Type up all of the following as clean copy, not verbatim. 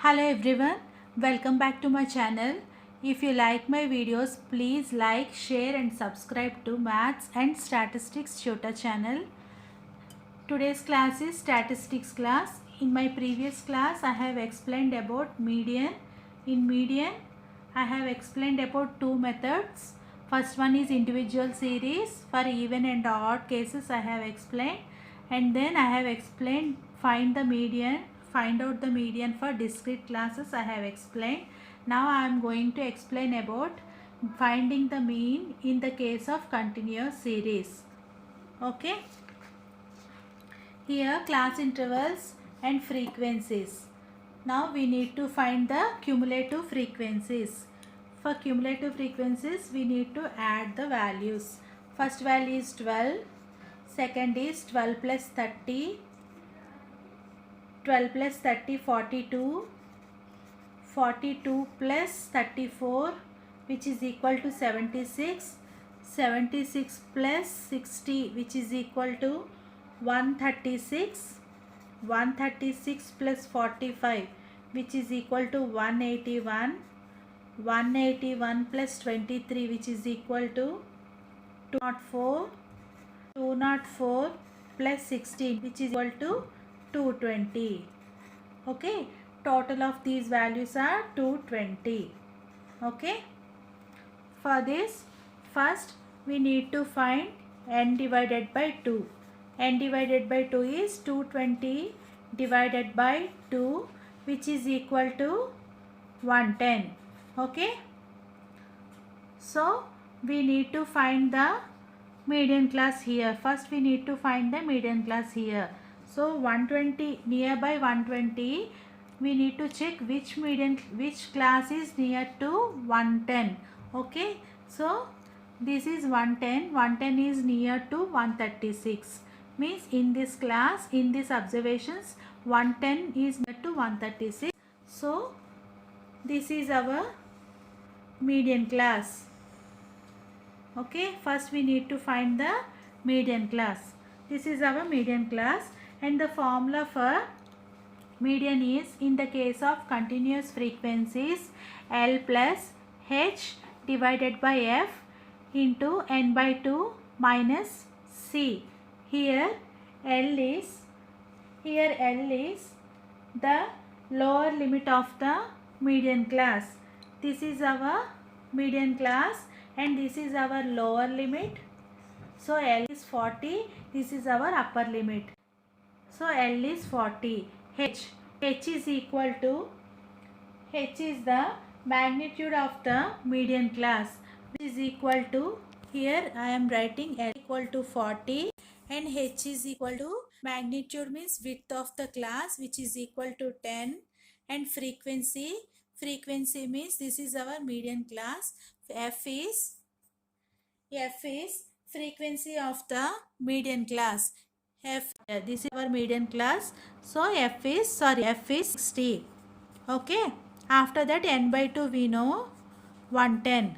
Hello everyone, welcome back to my channel. If you like my videos, please like, share and subscribe to Maths and Statistics Chota channel. Today's class is statistics class. In my previous class, I have explained about median. In median, I have explained about two methods. First one is individual series. For even and odd cases, I have explained. And then I have explained find out the median for discrete classes. I have explained. Now I am going to explain about finding the mean in the case of continuous series. Okay. Here class intervals and frequencies. Now we need to find the cumulative frequencies. For cumulative frequencies we need to add the values. First value is 12, second is 12 plus 30, 12 plus 30 42, 42 plus 34 which is equal to 76, 76 plus 60 which is equal to 136, 136 plus 45 which is equal to 181, 181 plus 23 which is equal to 204, 204 plus 16 which is equal to 220. Okay, total of these values are 220. Okay, for this first we need to find n divided by 2. n divided by 2 is 220 divided by 2 which is equal to 110. Okay, so we need to find the median class here. First we need to find the median class here. So 120, nearby 120, we need to check which class is near to 110. Okay, so this is 110, 110 is near to 136. Means in this class, in these observations, 110 is near to 136. So this is our median class. Okay, first we need to find the median class. This is our median class, and the formula for median is, in the case of continuous frequencies, L plus H divided by F into n by 2 minus C. Here L is the lower limit of the median class. This is our median class and this is our lower limit. So L is 40. This is our upper limit. So L is 40. H is equal to, H is the magnitude of the median class, which is equal to, here I am writing L equal to 40 and H is equal to, magnitude means width of the class, which is equal to 10, and frequency means this is our median class. F is frequency of the median class. This is our median class. So F is 60. Okay. After that n by 2 we know 110.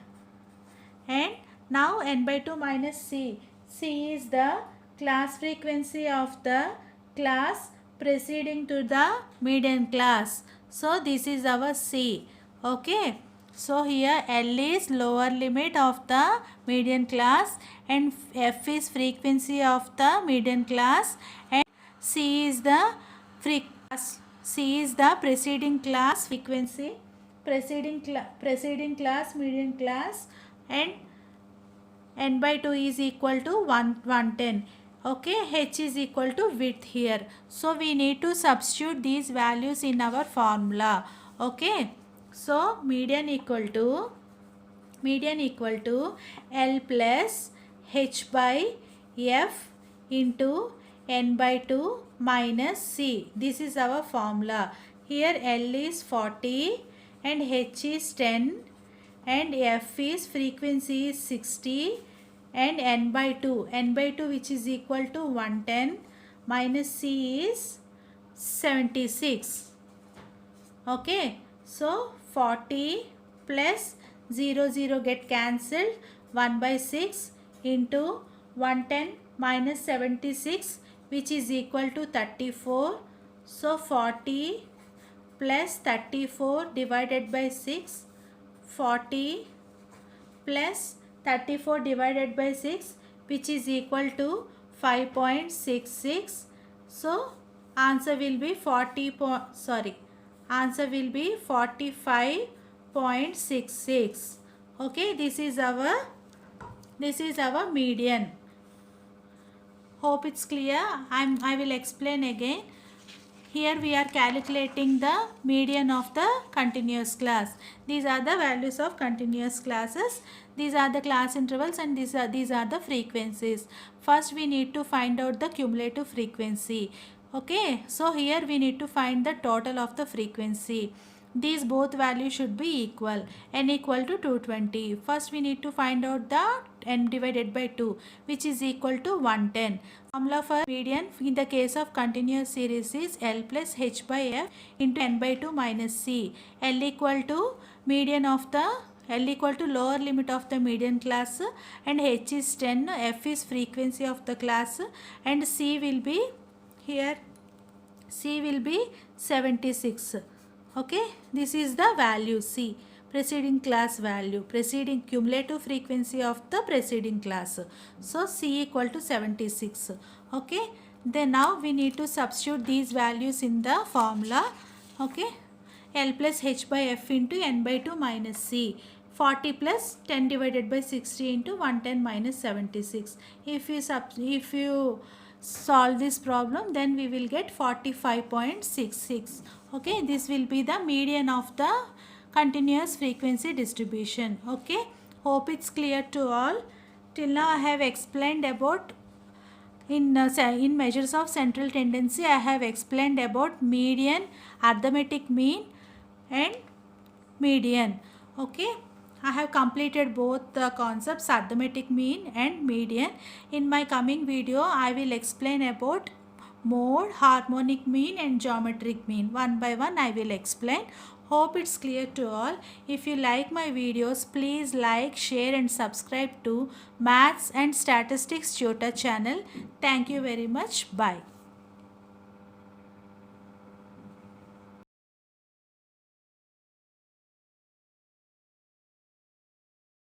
And now n by 2 minus C. C is the class frequency of the class preceding to the median class. So this is our C. Okay. So here L is lower limit of the median class and F is frequency of the median class and C is the preceding class frequency, preceding class median class, and n by 2 is equal to 110. Okay, H is equal to width here. So we need to substitute these values in our formula. Okay, so median equal to L plus H by F into n by 2 minus C. This is our formula. Here L is 40 and H is 10 and F is frequency is 60 and n by 2 which is equal to 110 minus C is 76. Okay, so 40 plus 0 get cancelled, 1 by 6 into 110 minus 76 which is equal to 34. So 40 plus 34 divided by 6, 40 plus 34 divided by 6, which is equal to 5.66. So answer will be answer will be 45.66. Okay, this is our median. Hope it's clear. I will explain again. Here we are calculating the median of the continuous class. These are the values of continuous classes. These are the class intervals, and these are the frequencies. First we need to find out the cumulative frequency. Okay, so here we need to find the total of the frequency. These both values should be equal. N equal to 220. First we need to find out the n divided by 2, which is equal to 110. Formula for median in the case of continuous series is L plus H by F into n by 2 minus C. L equal to median of the L equal to lower limit of the median class, and H is 10, F is frequency of the class, and C will be here, C will be 76. Okay, this is the value C, preceding class value, preceding cumulative frequency of the preceding class. So C equal to 76. Okay, then now we need to substitute these values in the formula. Okay, L plus H by F into n by 2 minus C. 40 plus 10 divided by 60 into 110 minus 76. If you solve this problem, then we will get 45.66. Okay, this will be the median of the continuous frequency distribution. Okay, hope it's clear to all. Till now I have explained about in measures of central tendency. I have explained about median, arithmetic mean and median. Okay, I have completed both the concepts, arithmetic mean and median. In my coming video I will explain about mode, harmonic mean and geometric mean. One by one I will explain. Hope it's clear to all. If you like my videos, please like, share and subscribe to Maths and Statistics Tutor channel. Thank you very much. Bye.